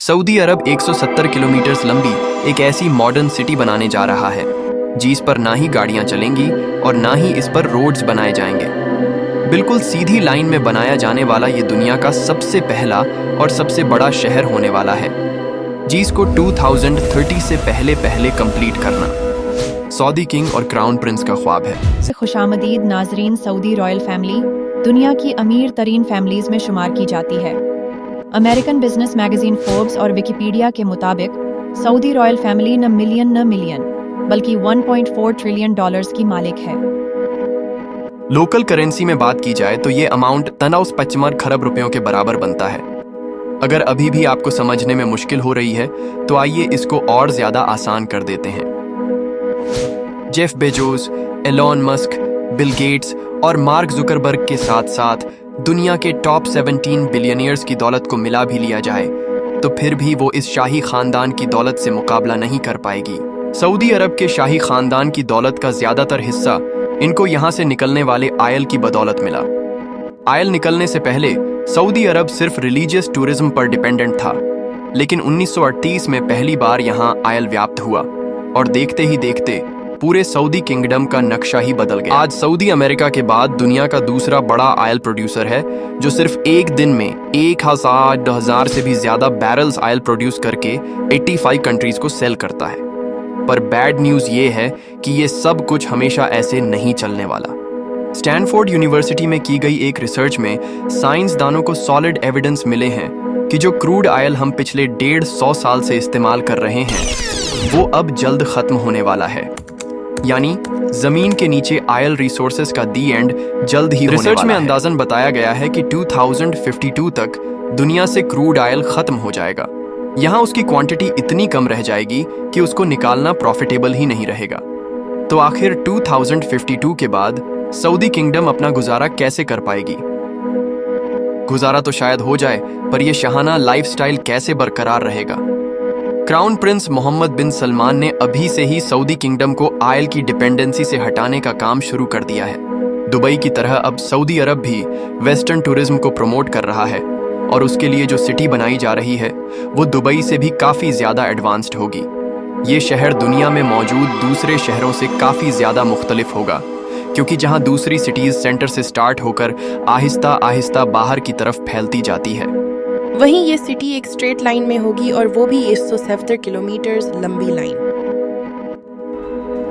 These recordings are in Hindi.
सऊदी अरब 170 किलोमीटर लंबी एक ऐसी मॉडर्न सिटी बनाने जा रहा है जिस पर ना ही गाड़ियां चलेंगी और ना ही इस पर रोड्स बनाए जाएंगे। बिल्कुल सीधी लाइन में बनाया जाने वाला ये दुनिया का सबसे पहला और सबसे बड़ा शहर होने वाला है जिसको 2030 से पहले कंप्लीट करना सऊदी किंग और क्राउन प्रिंस का ख्वाब है। खुशामदीद नाजरीन, सऊदी रॉयल फैमिली दुनिया की अमीर तरीन फैमिलीज में शुमार की जाती है। अमेरिकन बिजनेस मैगजीन फोर्ब्स और विकिपीडिया के मुताबिक सऊदी रॉयल फैमिली न मिलियन बल्कि 1.4 ट्रिलियन डॉलर्स की मालिक है। लोकल करेंसी में बात की जाए तो ये अमाउंट 55 खरब रुपयों के बराबर बनता है। अगर अभी भी आपको समझने में मुश्किल हो रही है तो आइए इसको और ज्यादा आसान कर देते हैं। Jeff Bezos, Elon Musk, Bill Gates और मार्क जुकरबर्ग के साथ साथ दुनिया के टॉप 17 बिलियनियर्स की दौलत को मिला भी लिया जाए तो फिर भी वो इस शाही खानदान की दौलत से मुकाबला नहीं कर पाएगी। सऊदी अरब के शाही खानदान की दौलत का ज्यादातर हिस्सा इनको यहाँ से निकलने वाले आयल की बदौलत मिला। आयल निकलने से पहले सऊदी अरब सिर्फ रिलीजियस टूरिज्म पर डिपेंडेंट था, लेकिन 1938 में पहली बार यहाँ आयल व्याप्त हुआ और देखते ही देखते पूरे सऊदी किंगडम का नक्शा ही बदल गया। आज सऊदी अमेरिका के बाद दुनिया का दूसरा बड़ा आयल प्रोड्यूसर है जो सिर्फ एक दिन में 1000 से भी ज्यादा बैरल्स आयल प्रोड्यूस करके 85 कंट्रीज को सेल करता है। पर बैड न्यूज ये है कि ये सब कुछ हमेशा ऐसे नहीं चलने वाला। स्टैनफोर्ड यूनिवर्सिटी में की गई एक रिसर्च में साइंसदानों को सॉलिड एविडेंस मिले हैं कि जो क्रूड आयल हम पिछले 150 साल से इस्तेमाल कर रहे हैं वो अब जल्द खत्म होने वाला है। यानी जमीन के नीचे आयल रिसोर्सेज का दी एंड जल्द ही होने वाला है। रिसर्च में अंदाजन बताया गया है कि 2052 तक दुनिया से क्रूड आयल खत्म हो जाएगा। यहाँ उसकी क्वांटिटी इतनी कम रह जाएगी कि उसको निकालना प्रॉफिटेबल ही नहीं रहेगा। तो आखिर 2052 के बाद सऊदी किंगडम अपना गुजारा कैसे कर पाएगी? गुजारा तो शायद हो जाए, पर यह शाहाना लाइफस्टाइल कैसे बरकरार रहेगा? क्राउन प्रिंस मोहम्मद बिन सलमान ने अभी से ही सऊदी किंगडम को आयल की डिपेंडेंसी से हटाने का काम शुरू कर दिया है। दुबई की तरह अब सऊदी अरब भी वेस्टर्न टूरिज्म को प्रमोट कर रहा है और उसके लिए जो सिटी बनाई जा रही है वो दुबई से भी काफी ज्यादा एडवांस्ड होगी। ये शहर दुनिया में मौजूद दूसरे शहरों से काफी ज्यादा मुख्तलिफ होगा, क्योंकि जहां दूसरी सिटीज सेंटर से स्टार्ट होकर आहिस्ता आहिस्ता बाहर की तरफ फैलती जाती है, वहीं ये सिटी एक स्ट्रेट लाइन में होगी और वो भी 170 किलोमीटर लंबी लाइन।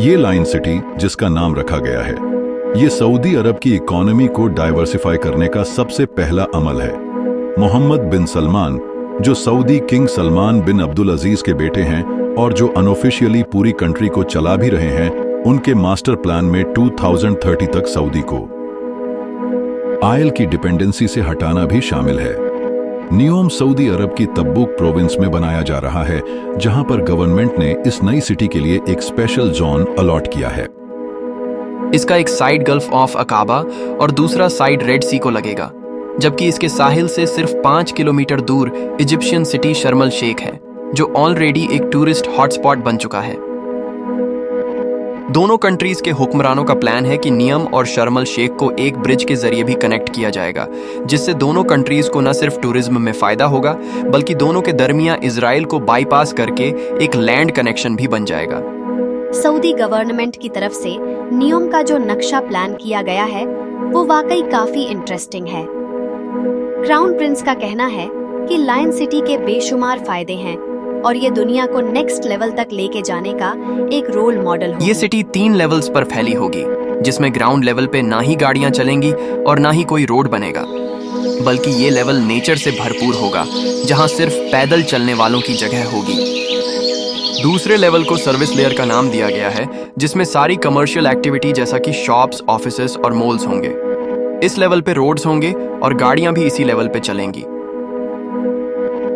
ये लाइन सिटी जिसका नाम रखा गया है, ये सऊदी अरब की इकोनॉमी को डाइवर्सिफाई करने का सबसे पहला अमल है। मोहम्मद बिन सलमान, जो सऊदी किंग सलमान बिन अब्दुल अजीज के बेटे हैं और जो अनऑफिशियली पूरी कंट्री को चला भी रहे हैं, उनके मास्टर प्लान में 2030 तक सऊदी को आयल की डिपेंडेंसी से हटाना भी शामिल है। नियोम सऊदी अरब की तब्बूक प्रोविंस में बनाया जा रहा है, जहां पर गवर्नमेंट ने इस नई सिटी के लिए एक स्पेशल जोन अलॉट किया है। इसका एक साइड गल्फ ऑफ अकाबा और दूसरा साइड रेड सी को लगेगा, जबकि इसके साहिल से सिर्फ 5 किलोमीटर दूर इजिप्शियन सिटी शर्म अल शेख है, जो ऑलरेडी एक टूरिस्ट हॉटस्पॉट बन चुका है। दोनों कंट्रीज के हुक्मरानों का प्लान है कि नियम और शर्म अल शेख को एक ब्रिज के जरिए भी कनेक्ट किया जाएगा, जिससे दोनों कंट्रीज को न सिर्फ टूरिज्म में फायदा होगा बल्कि दोनों के दरमियान इजराइल को बाईपास करके एक लैंड कनेक्शन भी बन जाएगा। सऊदी गवर्नमेंट की तरफ से नियम का जो नक्शा प्लान किया गया है वो वाकई काफी इंटरेस्टिंग है। क्राउन प्रिंस का कहना है कि लायन सिटी के बेशुमार फायदे हैं और ये दुनिया को नेक्स्ट लेवल तक लेके जाने का एक रोल मॉडल होगी। ये सिटी 3 लेवल्स पर फैली होगी, जिसमें ग्राउंड लेवल पे ना ही गाड़ियां चलेंगी और ना ही कोई रोड बनेगा, बल्कि ये लेवल नेचर से भरपूर होगा, जहां सिर्फ पैदल चलने वालों की जगह होगी। दूसरे लेवल को सर्विस लेयर का नाम दिया गया है, जिसमें सारी कमर्शियल एक्टिविटी जैसा कि शॉप्स, ऑफिसेस और मॉल्स होंगे। इस लेवल पे रोड्स होंगे और गाड़ियां भी इसी लेवल पे चलेंगी।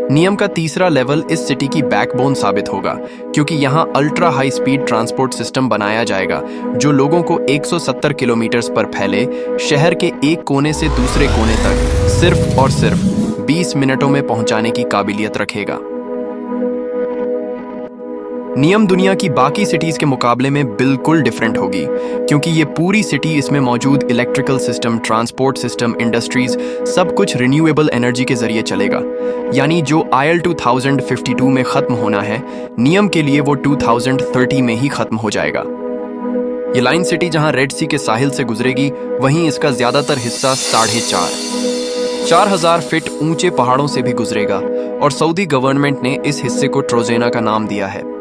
नियम का तीसरा लेवल इस सिटी की बैकबोन साबित होगा, क्योंकि यहाँ ultra high speed transport system बनाया जाएगा जो लोगों को 170 किलोमीटर पर फैले शहर के एक कोने से दूसरे कोने तक सिर्फ और सिर्फ 20 मिनटों में पहुंचाने की काबिलियत रखेगा। नियम दुनिया की बाकी सिटीज के मुकाबले में बिल्कुल डिफरेंट होगी, क्योंकि ये पूरी सिटी, इसमें मौजूद electrical system, transport system, industries, सब कुछ रिन्यूएबल एनर्जी के जरिए चलेगा। यानी जो आयल 2052 में खत्म होना है, नियम के लिए वो 2030 में ही खत्म हो जाएगा। ये लाइन सिटी जहां रेड सी के साहिल से गुजरेगी, वहीं इसका ज्यादातर हिस्सा 4,500 फीट ऊंचे पहाड़ों से भी गुजरेगा, और सऊदी गवर्नमेंट ने इस हिस्से को ट्रोजेना का नाम दिया है।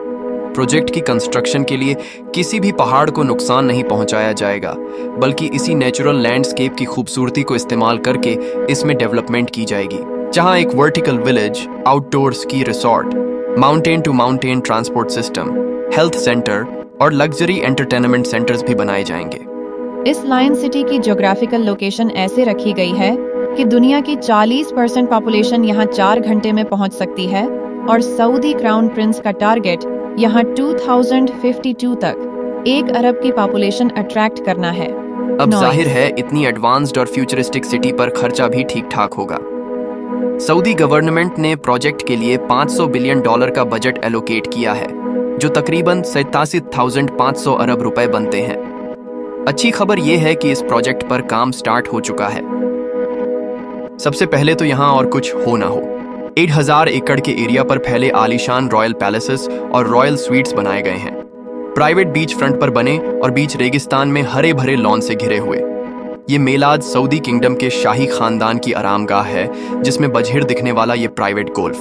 प्रोजेक्ट की कंस्ट्रक्शन के लिए किसी भी पहाड़ को नुकसान नहीं पहुंचाया जाएगा, बल्कि इसी नेचुरल लैंडस्केप की खूबसूरती को इस्तेमाल करके इसमें डेवलपमेंट की जाएगी, जहां एक vertical village, outdoor ski resort, mountain to mountain transport system, health centre और लग्जरी एंटरटेनमेंट सेंटर्स भी बनाए जाएंगे। इस लायन सिटी की ज्योग्राफिकल लोकेशन ऐसे रखी गई है कि दुनिया की 40% पॉपुलेशन यहाँ 4 घंटे में पहुँच सकती है, और सऊदी क्राउन प्रिंस का टारगेट यहाँ 2052 तक 1 अरब की पॉपुलेशन अट्रैक्ट करना है। अब जाहिर है इतनी एडवांस्ड और फ्यूचरिस्टिक सिटी पर खर्चा भी ठीक ठाक होगा। सऊदी गवर्नमेंट ने प्रोजेक्ट के लिए $500 बिलियन का बजट एलोकेट किया है, जो तकरीबन 87,500 अरब रुपए बनते हैं। अच्छी खबर यह है कि इस प्रोजेक्ट पर काम स्टार्ट हो चुका है। सबसे पहले तो यहाँ और कुछ हो ना हो, 8,000 एकड़ के एरिया पर फैले आलीशान रॉयल पैलेसेस और रॉयल स्वीट्स बनाए गए हैं। प्राइवेट बीच फ्रंट पर बने और बीच रेगिस्तान में हरे भरे लॉन से घिरे हुए। ये मेलाद सऊदी किंगडम के शाही खानदान की आरामगाह है, जिसमें बजहिर दिखने वाला ये प्राइवेट गोल्फ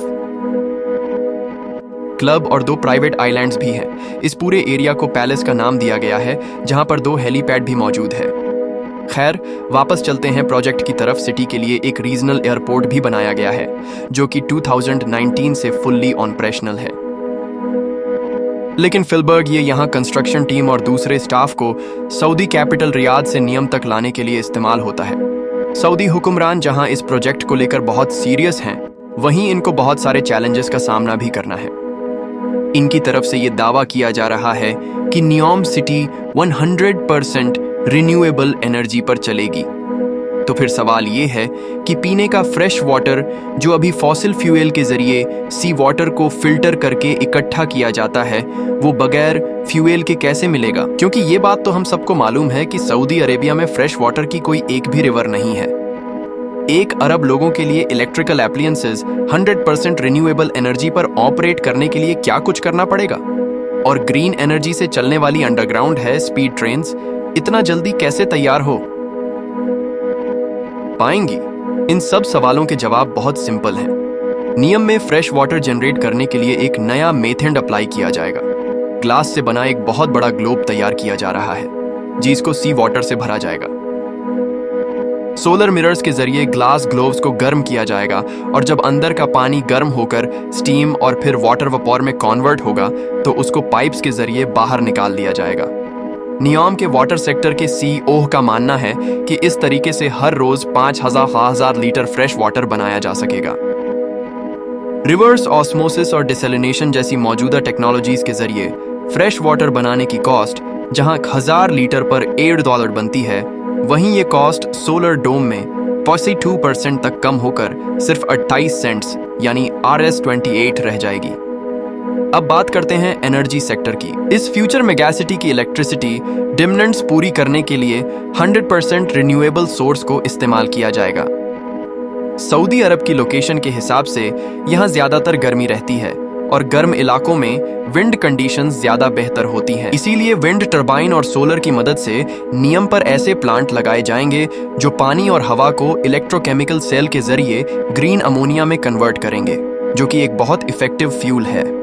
क्लब और 2 प्राइवेट आइलैंड्स भी हैं। इस पूरे एरिया को पैलेस का नाम दिया गया है, जहां पर 2 हेलीपैड भी मौजूद है। खैर, वापस चलते हैं प्रोजेक्ट की तरफ। सिटी के लिए एक रीजनल एयरपोर्ट भी बनाया गया है, जो कि 2019 से फुल्ली ऑपरेशनल है। लेकिन फिलबर्ग ये यहाँ कंस्ट्रक्शन टीम और दूसरे स्टाफ को सऊदी कैपिटल रियाद से नियम तक लाने के लिए इस्तेमाल होता है। सऊदी हुक्मरान जहाँ इस प्रोजेक्ट को लेकर बहुत सीरियस हैं, वहीं इनको बहुत सारे चैलेंजेस का सामना भी करना है। इनकी तरफ से ये दावा किया जा रहा है कि नियोम सिटी 100% रिन्यूएबल एनर्जी पर चलेगी। तो फिर सवाल ये है कि पीने का फ्रेश वाटर, जो अभी फॉसिल फ्यूएल के जरिए सी वाटर को फिल्टर करके इकट्ठा किया जाता है, वो बगैर फ्यूएल के कैसे मिलेगा? क्योंकि ये बात तो हम सबको मालूम है कि सऊदी अरेबिया में फ्रेश वाटर की कोई एक भी रिवर नहीं है। 1 अरब लोगों के लिए इलेक्ट्रिकल एप्लियंसेस 100% रिन्यूएबल एनर्जी पर ऑपरेट करने के लिए क्या कुछ करना पड़ेगा? और ग्रीन एनर्जी से चलने वाली अंडरग्राउंड है स्पीड ट्रेन्स इतना जल्दी कैसे तैयार हो पाएंगी? इन सब सवालों के जवाब बहुत सिंपल हैं। नियम में फ्रेश वाटर जनरेट करने के लिए एक नया मेथड अप्लाई किया जाएगा। ग्लास से बना एक बहुत बड़ा ग्लोब तैयार किया जा रहा है, जिसको सी वाटर से भरा जाएगा। सोलर मिरर्स के जरिए ग्लास ग्लोब्स को गर्म किया जाएगा, और जब अंदर का पानी गर्म होकर स्टीम और फिर वाटर वपोर में कन्वर्ट होगा, तो उसको पाइप्स के जरिए बाहर निकाल दिया जाएगा। नियोम के वाटर सेक्टर के CEO का मानना है कि इस तरीके से हर रोज 5,000 लीटर फ्रेश वाटर बनाया जा सकेगा। रिवर्स ऑस्मोसिस और डिसैलिनेशन जैसी मौजूदा टेक्नोलॉजीज के जरिए फ्रेश वाटर बनाने की कॉस्ट जहां 1,000 लीटर पर $8 बनती है, वहीं ये कॉस्ट सोलर डोम में 42% तक कम होकर सिर्फ 28 सेंट्स यानी RS28 रह जाएगी। अब बात करते हैं एनर्जी सेक्टर की। इस फ्यूचर मेगासिटी की इलेक्ट्रिसिटी डिमांड्स पूरी करने के लिए 100% रिन्यूएबल सोर्स को इस्तेमाल किया जाएगा। सऊदी अरब की लोकेशन के हिसाब से यहाँ ज्यादातर गर्मी रहती है, और गर्म इलाकों में विंड कंडीशंस ज्यादा बेहतर होती हैं। इसीलिए विंड टरबाइन और सोलर की मदद से नियम पर ऐसे प्लांट लगाए जाएंगे जो पानी और हवा को इलेक्ट्रोकेमिकल सेल के जरिए ग्रीन अमोनिया में कन्वर्ट करेंगे, जो कि एक बहुत इफेक्टिव फ्यूल है।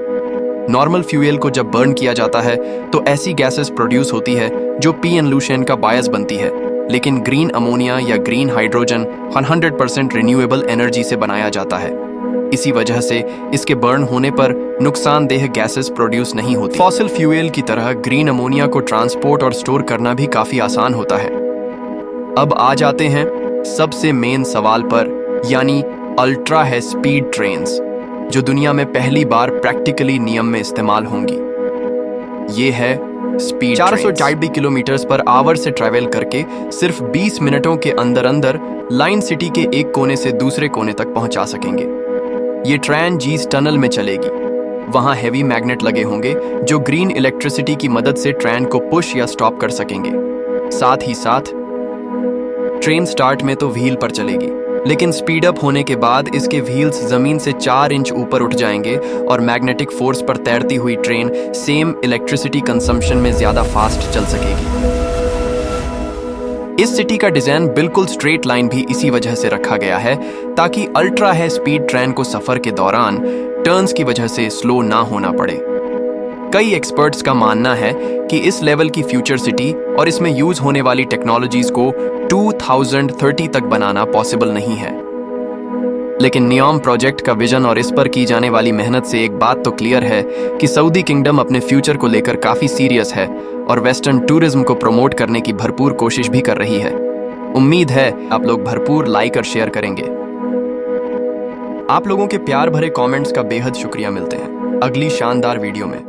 नॉर्मल फ्यूएल को जब बर्न किया जाता है तो ऐसी गैसेस प्रोड्यूस होती है जो पी-एन-लूशेन का बायस बनती है, लेकिन ग्रीन अमोनिया या ग्रीन हाइड्रोजन 100% रिन्यूएबल एनर्जी से बनाया जाता है। इसी वजह से इसके बर्न होने पर नुकसानदेह गैसेस प्रोड्यूस नहीं होती। फॉसिल फ्यूएल की तरह ग्रीन अमोनिया को ट्रांसपोर्ट और स्टोर करना भी काफी आसान होता है। अब आ जाते हैं सबसे मेन सवाल पर, यानी अल्ट्रा हाई स्पीड ट्रेन्स, जो दुनिया में पहली बार प्रैक्टिकली नियम में इस्तेमाल होंगी। ये है स्पीड 440 किलोमीटर पर आवर से ट्रैवल करके सिर्फ 20 मिनटों के अंदर अंदर लाइन सिटी के एक कोने से दूसरे कोने तक पहुंचा सकेंगे। ये ट्रेन जीस टनल में चलेगी। वहां हैवी मैग्नेट लगे होंगे जो ग्रीन इलेक्ट्रिसिटी की मदद से ट्रेन को पुश या स्टॉप कर सकेंगे। साथ ही साथ ट्रेन स्टार्ट में तो व्हील पर चलेगी, लेकिन स्पीड अप होने के बाद इसके व्हील्स जमीन से 4 इंच ऊपर उठ जाएंगे और मैग्नेटिक फोर्स पर तैरती हुई ट्रेन सेम इलेक्ट्रिसिटी कंजम्पशन में ज्यादा फास्ट चल सकेगी। इस सिटी का डिजाइन बिल्कुल स्ट्रेट लाइन भी इसी वजह से रखा गया है ताकि अल्ट्रा हाई स्पीड ट्रेन को सफर के दौरान टर्न्स की वजह से स्लो ना होना पड़े। कई एक्सपर्ट्स का मानना है कि इस लेवल की फ्यूचर सिटी और इसमें यूज होने वाली टेक्नोलॉजीज को 2030 तक बनाना पॉसिबल नहीं है। लेकिन नियोम प्रोजेक्ट का विजन और इस पर की जाने वाली मेहनत से एक बात तो क्लियर है कि सऊदी किंगडम अपने फ्यूचर को लेकर काफी सीरियस है और वेस्टर्न टूरिज्म को प्रमोट करने की भरपूर कोशिश भी कर रही है। उम्मीद है आप लोग भरपूर लाइक और शेयर करेंगे। आप लोगों के प्यार भरे कमेंट्स का बेहद शुक्रिया। मिलते हैं अगली शानदार वीडियो में।